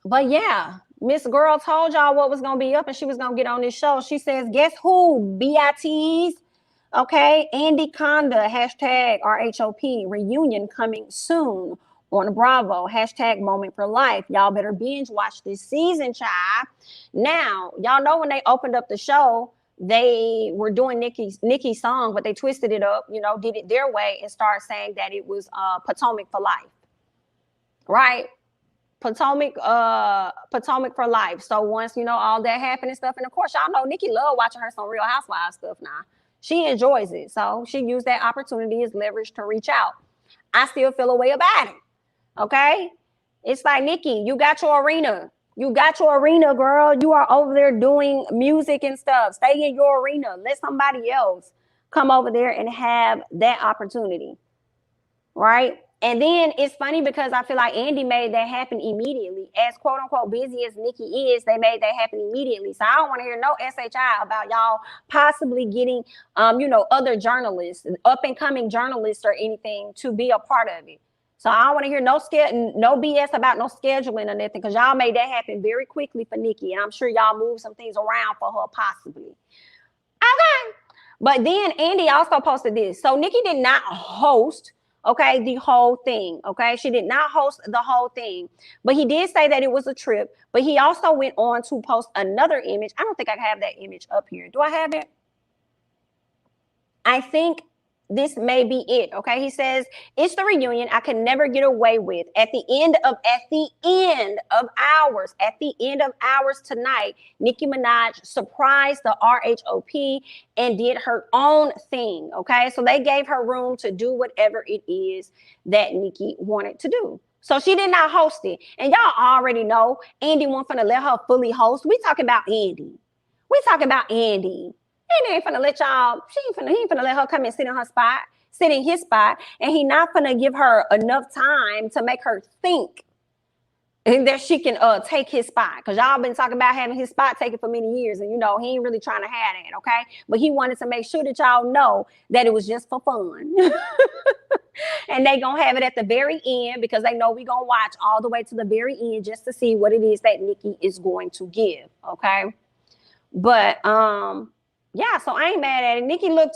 But yeah, Miss Girl told y'all what was gonna be up and she was gonna get on this show. She says, guess who? BITs. Okay, Andy Conda, hashtag RHOP, reunion coming soon on Bravo, hashtag moment for life. Y'all better binge watch this season, child. Now, y'all know when they opened up the show, they were doing Nicki's song, but they twisted it up, you know, did it their way and started saying that it was Potomac for life, right? Potomac for life. So once, you know, all that happened and stuff, and of course, y'all know Nicki love watching her some Real Housewives stuff now. She enjoys it. So she used that opportunity as leverage to reach out. I still feel a way about it. Okay? It's like, Nicki, you got your arena. You got your arena, girl. You are over there doing music and stuff. Stay in your arena. Let somebody else come over there and have that opportunity. Right? And then it's funny because I feel like Andy made that happen immediately. As quote unquote busy as Nicki is, they made that happen immediately. So I don't want to hear no SHI about y'all possibly getting, you know, other journalists, up and coming journalists or anything to be a part of it. So I don't want to hear no BS about no scheduling or nothing, because y'all made that happen very quickly for Nicki. And I'm sure y'all moved some things around for her possibly. Okay. But then Andy also posted this. So Nicki did not host, okay, the whole thing, okay? She did not host the whole thing, but he did say that it was a trip, but he also went on to post another image. I don't think I have that image up here. Do I have it? I think this may be it, okay? He says, it's the reunion I could never get away with. At the end of hours tonight, Nicki Minaj surprised the RHOP and did her own thing, okay? So they gave her room to do whatever it is that Nicki wanted to do. So she did not host it. And y'all already know Andy wasn't finna let her fully host. We talking about Andy. We talking about Andy. He ain't finna let y'all, he ain't finna let her come and sit in his spot, and he not finna give her enough time to make her think that she can take his spot. Because y'all been talking about having his spot taken for many years, and you know, he ain't really trying to have that, okay? But he wanted to make sure that y'all know that it was just for fun. And they gonna have it at the very end because they know we gonna watch all the way to the very end just to see what it is that Nicki is going to give, okay? But, yeah, so I ain't mad at it. Nicki looked,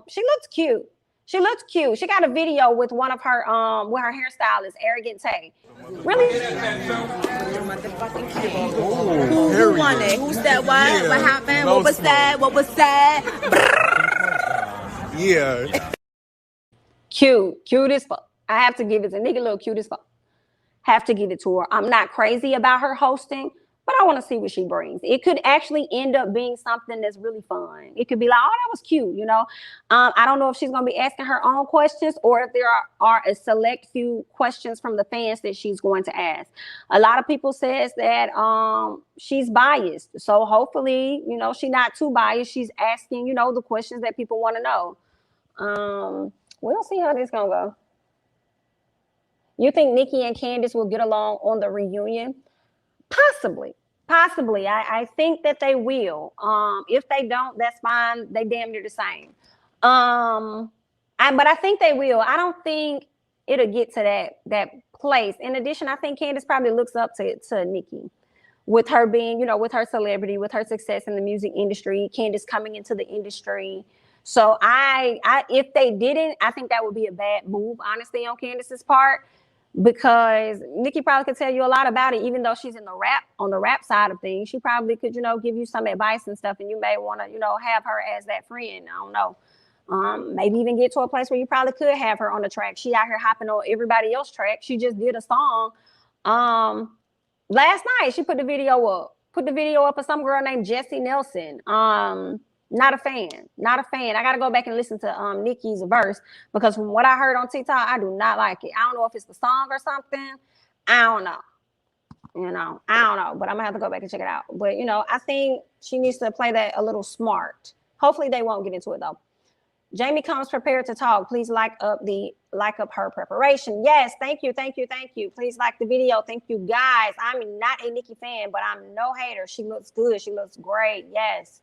she looked cute. She looked cute. She got a video with one of her, with her hairstylist, Arrogant Tay. Really? Who won it? Who said what? Yeah. What happened? What was said? What was said? Yeah. Cute as fuck. I have to give it to Nicki, look cute as fuck. Have to give it to her. I'm not crazy about her hosting, but I want to see what she brings. It could actually end up being something that's really fun. It could be like, oh, that was cute, you know. I don't know if she's going to be asking her own questions or if there are a select few questions from the fans that she's going to ask. A lot of people says that she's biased. So hopefully, you know, she's not too biased. She's asking, you know, the questions that people want to know. We'll see how this going to go. You think Nicki and Candiace will get along on the reunion? Possibly. I think that they will. If they don't, that's fine. They damn near the same. But I think they will. I don't think it'll get to that place. In addition, I think Candiace probably looks up to Nicki. with her being, you know, with her celebrity, with her success in the music industry, Candiace coming into the industry. So I if they didn't, I think that would be a bad move, honestly, on Candiace's part, because Nicki probably could tell you a lot about it, even though she's in on the rap side of things. She probably could, you know, give you some advice and stuff, and you may want to, you know, have her as that friend. I don't know. Maybe even get to a place where you probably could have her on the track. She out here hopping on everybody else's track. She just did a song. Last night she put the video up of some girl named Jessie Nelson. Not a fan. I gotta go back and listen to Nicki's verse, because from what I heard on TikTok, I do not like it. I don't know if it's the song or something. I don't know. You know, I don't know, but I'm gonna have to go back and check it out. But you know, I think she needs to play that a little smart. Hopefully they won't get into it though. Jamie comes prepared to talk. Please like up her preparation. Yes, thank you. Please like the video. Thank you guys. I'm not a Nicki fan, but I'm no hater. She looks good. She looks great. Yes.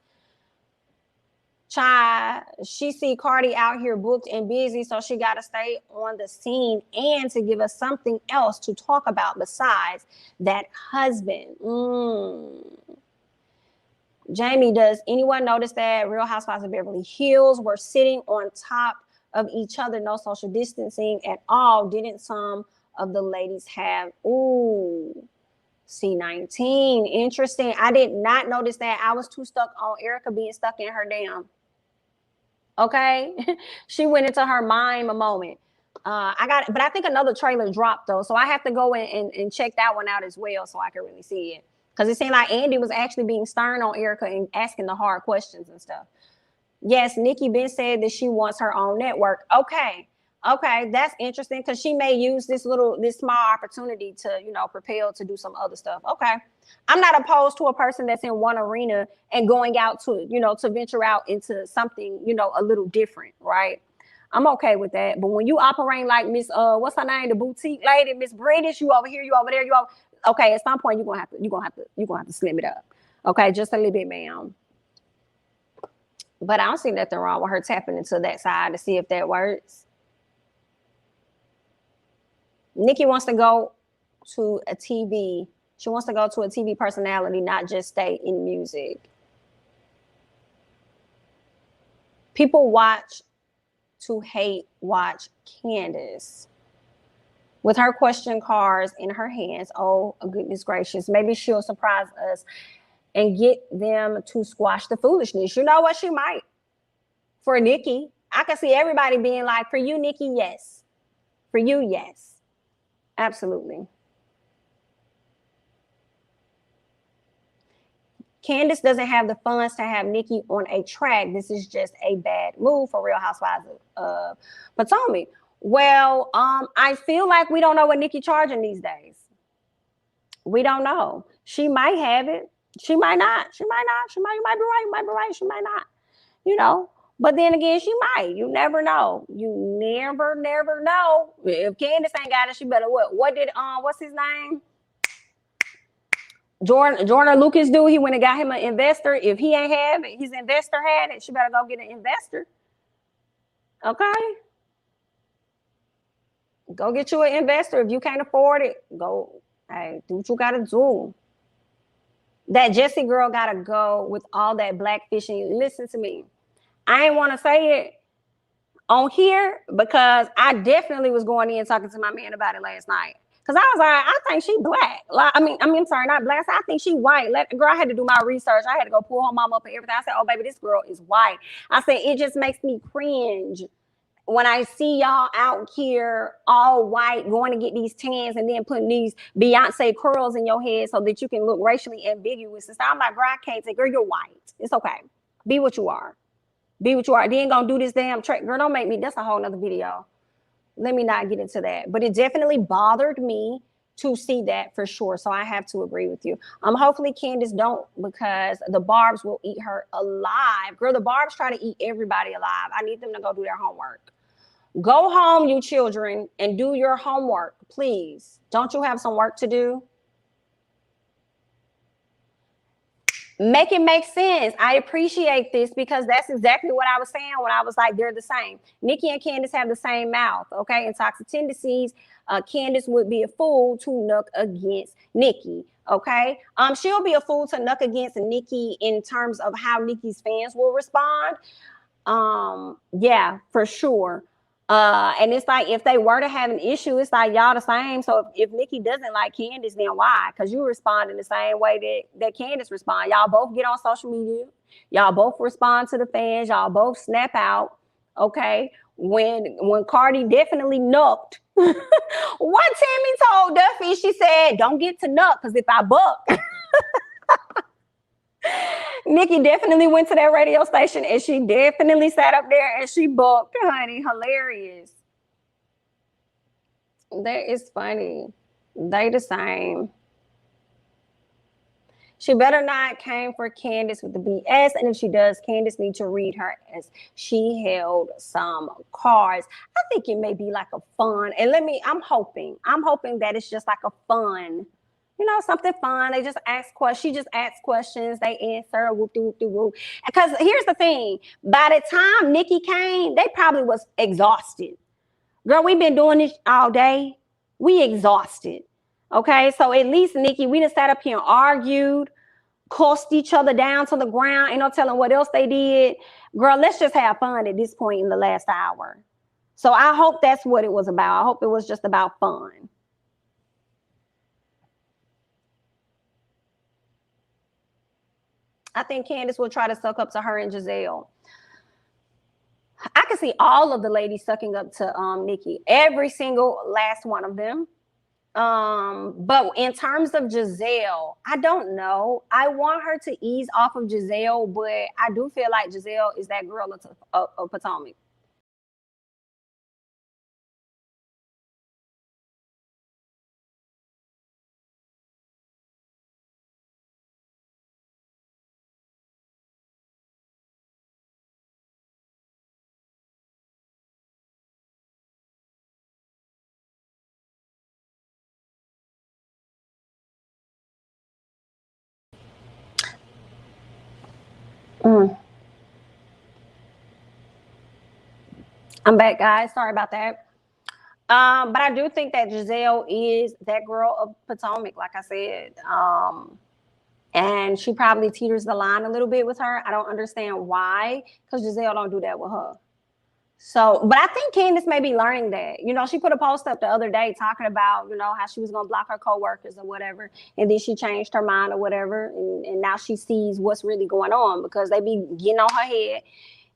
She see Cardi out here booked and busy, so she got to stay on the scene and to give us something else to talk about besides that husband. Jamie, does anyone notice that Real Housewives of Beverly Hills were sitting on top of each other, no social distancing at all? Didn't some of the ladies have? Ooh, C19, interesting. I did not notice that. I was too stuck on Erica being stuck in her damn. Okay, she went into her mime a moment. But I think another trailer dropped though, so I have to go in and check that one out as well, so I can really see it. Because it seemed like Andy was actually being stern on Erica and asking the hard questions and stuff. Yes, Nicki been said that she wants her own network. Okay, that's interesting, because she may use this small opportunity to, you know, propel to do some other stuff. Okay, I'm not opposed to a person that's in one arena and going out to, you know, to venture out into something, you know, a little different, right? I'm okay with that. But when you operate like Miss what's her name, the boutique lady, Miss Brittish, you over here, you over there, you over. Okay, at some point you're gonna have to slim it up. Okay, just a little bit, ma'am. But I don't see nothing wrong with her tapping into that side to see if that works. Nicki wants to go to a TV. She wants to go to a TV personality, not just stay in music. People watch to hate watch Candiace. With her question cards in her hands, oh goodness gracious, maybe she'll surprise us and get them to squash the foolishness. You know what? She might. For Nicki, I can see everybody being like, for you, Nicki, yes. For you, yes. Absolutely. Candiace doesn't have the funds to have Nicki on a track. This is just a bad move for Real Housewives of Potomac. Well, I feel like we don't know what Nicki charging these days. We don't know. She might have it. She might not. She might not. You might be right. You might be right. She might not. You know. But then again, she might. You never know. You never know. If Candiace ain't got it, she better what? What did what's his name? Jordan Lucas do? He went and got him an investor. If he ain't have it, his investor had it. She better go get an investor. Okay. Go get you an investor. If you can't afford it, go, hey, do what you gotta do. That Jessie girl gotta go with all that black fishing. Listen to me. I ain't want to say it on here because I definitely was going in talking to my man about it last night. Because I was like, I think she black. Like, I'm sorry, not black. I think she white. Girl, I had to do my research. I had to go pull her mom up and everything. I said, oh, baby, this girl is white. I said, it just makes me cringe when I see y'all out here all white going to get these tans and then putting these Beyonce curls in your head so that you can look racially ambiguous. And so I'm like, girl, I can't take, girl, you're white. It's okay. Be what you are. Be what you are. Then gonna do this damn trick. Girl, don't make me. That's a whole nother video. Let me not get into that. But it definitely bothered me to see that for sure. So I have to agree with you. Hopefully Candiace don't, because the Barbs will eat her alive. Girl, the Barbs try to eat everybody alive. I need them to go do their homework. Go home, you children, and do your homework, please. Don't you have some work to do? Make it make sense. I appreciate this because that's exactly what I was saying when I was like, they're the same. Nicki and Candiace have the same mouth, okay? And toxic tendencies. Candiace would be a fool to knuck against Nicki, okay? She'll be a fool to knuck against Nicki in terms of how Nicki's fans will respond. Yeah, for sure. And it's like if they were to have an issue, it's like y'all the same. So if Nicki doesn't like Candiace, then why? Because you respond in the same way that Candiace respond. Y'all both get on social media. Y'all both respond to the fans. Y'all both snap out. Okay. When Cardi definitely nucked. What Tammy told Duffy, she said, don't get to nuck because if I buck. Nicki definitely went to that radio station and she definitely sat up there and she bucked, honey. Hilarious. That is funny. They the same. She better not came for Candiace with the BS. And if she does, Candiace needs to read her as she held some cards. I think it may be like a fun. And I'm hoping that it's just like a fun, something fun. They just ask questions. She just asks questions. They answer. Whoop-de-whoop-de-whoop. Because here's the thing. By the time Nicki came, they probably was exhausted. Girl, we've been doing this all day. We exhausted. Okay? So at least Nicki, we just sat up here and argued, cussed each other down to the ground. Ain't no telling what else they did. Girl, let's just have fun at this point in the last hour. So I hope that's what it was about. I hope it was just about fun. I think Candiace will try to suck up to her and Gizelle. I can see all of the ladies sucking up to Nicki, every single last one of them. But in terms of Gizelle, I don't know. I want her to ease off of Gizelle, but I do feel like Gizelle is that girl of Potomac. I'm back, guys. Sorry about that. But I do think that Gizelle is that girl of Potomac, like I said. And she probably teeters the line a little bit with her. I don't understand why, because Gizelle don't do that with her. So, but I think Candiace may be learning that. She put a post up the other day talking about, how she was going to block her coworkers or whatever. And then she changed her mind or whatever. And now she sees what's really going on because they be getting on her head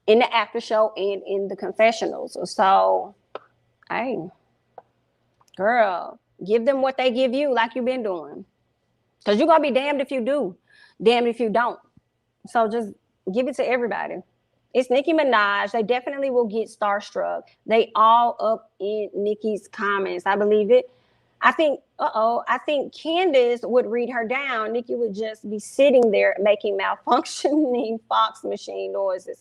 in the after show and in the confessionals. So, hey, girl, give them what they give you like you've been doing. Because you're going to be damned if you do, damned if you don't. So just give it to everybody. It's Nicki Minaj. They definitely will get starstruck. They all up in Nicki's comments. I believe it. I think Candiace would read her down. Nicki would just be sitting there making malfunctioning Fox machine noises.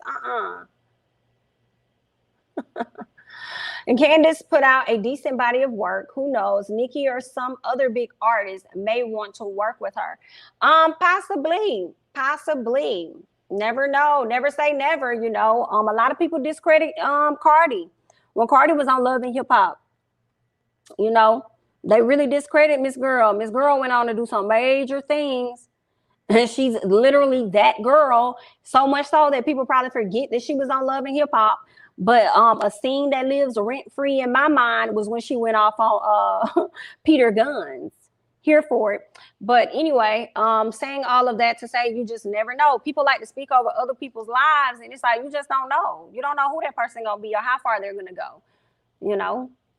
And Candiace put out a decent body of work. Who knows? Nicki or some other big artist may want to work with her. Possibly. Never know. Never say never, A lot of people discredit Cardi. When Cardi was on Love and Hip Hop, they really discredit Miss Girl. Miss Girl went on to do some major things. And she's literally that girl, so much so that people probably forget that she was on Love and Hip Hop. But a scene that lives rent-free in my mind was when she went off on Peter Guns. Here for it. But anyway, saying all of that to say you just never know. People like to speak over other people's lives, and it's like you just don't know. You don't know who that person gonna be or how far they're gonna go.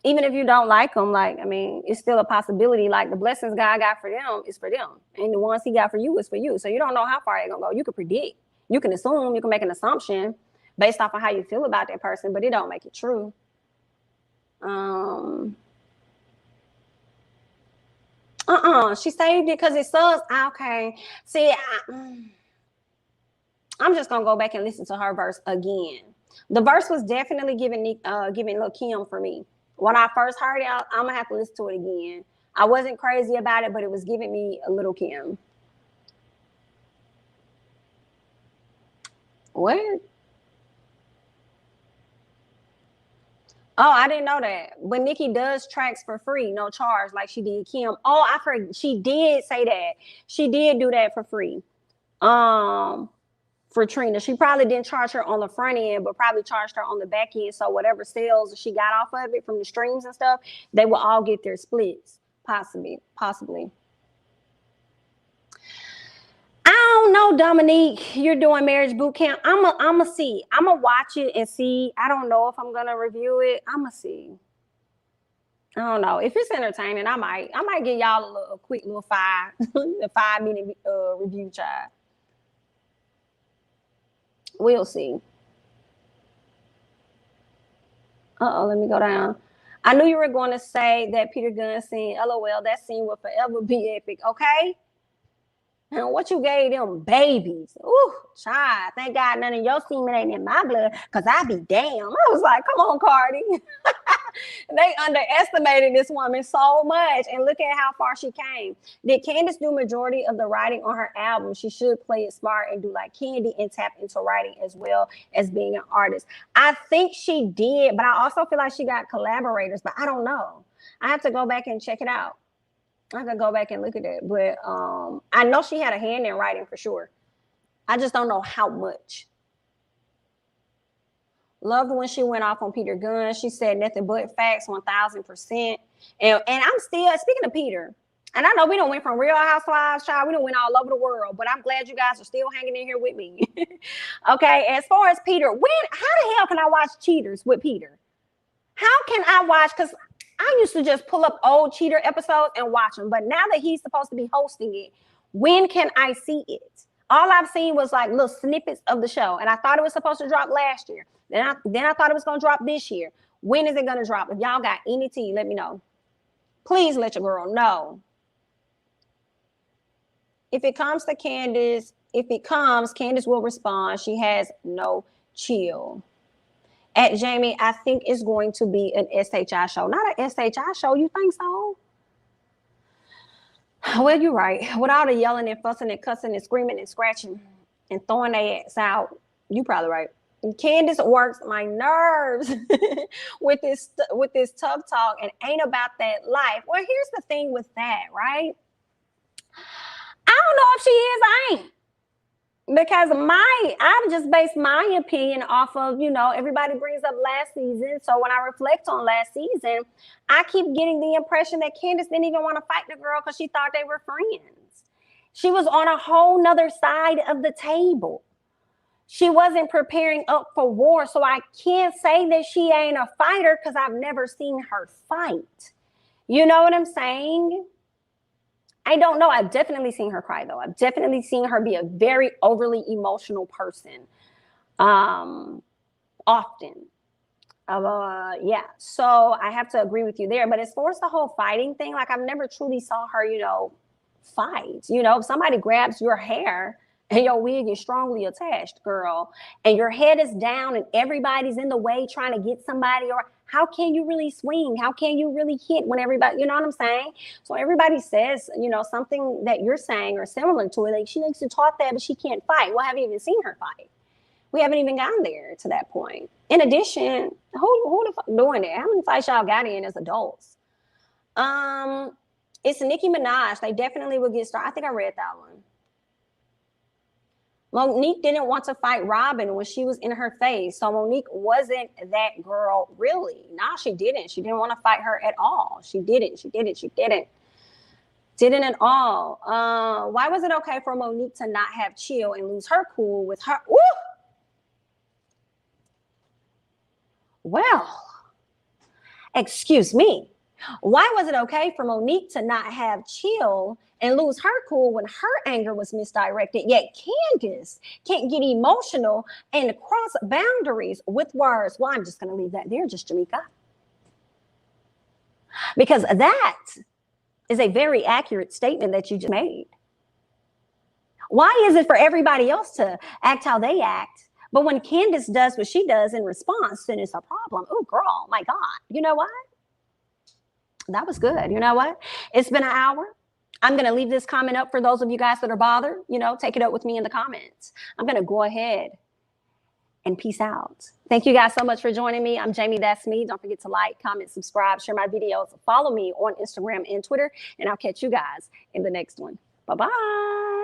Even if you don't like them, it's still a possibility. Like the blessings God got for them is for them, and the ones He got for you is for you. So you don't know how far they're gonna go. You can predict, you can assume, you can make an assumption based off of how you feel about that person, but it don't make it true. She saved it because it sucks. Okay. See, I'm just gonna go back and listen to her verse again. The verse was definitely giving Lil' Kim for me. When I first heard it, I'm gonna have to listen to it again. I wasn't crazy about it, but it was giving me a Lil' Kim. What? Oh, I didn't know that. But Nicki does tracks for free, no charge, like she did Kim. Oh, I forgot. She did say that. She did do that for free. For Trina. She probably didn't charge her on the front end, but probably charged her on the back end. So whatever sales she got off of it from the streams and stuff, they will all get their splits. Possibly. I don't know, Dominique. You're doing marriage boot camp. I'ma see. I'ma watch it and see. I don't know if I'm gonna review it. I'ma see. I don't know. If it's entertaining, I might give y'all a quick little 5-minute review, child. We'll see. Let me go down. I knew you were going to say that Peter Gunn scene. LOL, that scene will forever be epic. Okay. And what you gave them babies? Ooh, child. Thank God none of your semen ain't in my blood, because I be damn. I was like, come on, Cardi. They underestimated this woman so much, and look at how far she came. Did Candiace do majority of the writing on her album? She should play it smart and do like Candy and tap into writing as well as being an artist. I think she did, but I also feel like she got collaborators, but I don't know. I have to go back and check it out. I could go back and look at it, but I know she had a hand in writing for sure. I just don't know how much. Loved when she went off on Peter Gunn. She said nothing but facts, 1000%. And I'm still, speaking of Peter, and I know we don't went from Real Housewives, child, we don't went all over the world, but I'm glad you guys are still hanging in here with me. Okay, as far as Peter, how the hell can I watch Cheaters with Peter? How can I watch, because I used to just pull up old Cheater episodes and watch them, but now that he's supposed to be hosting it, when can I see it? All I've seen was like little snippets of the show, and I thought it was supposed to drop last year. Then I thought it was going to drop this year. When is it going to drop? If y'all got any tea, let me know. Please let your girl know. If it comes to Candiace, Candiace will respond. She has no chill. At Jamie, I think it's going to be an SHI show. Not an SHI show. You think so? Well, you're right. With all the yelling and fussing and cussing and screaming and scratching and throwing their ass out, you probably right. And Candiace works my nerves with this tough talk and ain't about that life. Well, here's the thing with that, right? I don't know if she is. I ain't. Because I've just based my opinion off of, everybody brings up last season. So when I reflect on last season, I keep getting the impression that Candiace didn't even want to fight the girl because she thought they were friends. She was on a whole nother side of the table. She wasn't preparing up for war. So I can't say that she ain't a fighter because I've never seen her fight. You know what I'm saying? I don't know. I've definitely seen her cry, though. I've definitely seen her be a very overly emotional person. Often. Yeah. So I have to agree with you there. But as far as the whole fighting thing, like I've never truly saw her, fight. If somebody grabs your hair and your wig is strongly attached, girl, and your head is down and everybody's in the way trying to get somebody, or how can you really swing? How can you really hit when everybody, you know what I'm saying? So everybody says, something that you're saying or similar to it. Like she likes to talk that, but she can't fight. Well, have you even seen her fight? We haven't even gotten there to that point. In addition, who the fuck doing that? How many fights y'all got in as adults? It's Nicki Minaj. They definitely will get started. I think I read that one. Monique didn't want to fight Robyn when she was in her face. So Monique wasn't that girl, really. No, she didn't. She didn't want to fight her at all. She didn't at all. Why was it okay for Monique to not have chill and lose her cool with her? Woo! Well, excuse me. Why was it okay for Monique to not have chill and lose her cool when her anger was misdirected, yet Candiace can't get emotional and cross boundaries with words? Well, I'm just going to leave that there, just Jamaica. Because that is a very accurate statement that you just made. Why is it for everybody else to act how they act, but when Candiace does what she does in response, then it's a problem? Oh, girl, my God. You know what? That was good. You know what? It's been an hour. I'm going to leave this comment up for those of you guys that are bothered. Take it up with me in the comments. I'm going to go ahead and peace out. Thank you guys so much for joining me. I'm Jamie, that's me. Don't forget to like, comment, subscribe, share my videos, follow me on Instagram and Twitter, and I'll catch you guys in the next one. Bye-bye.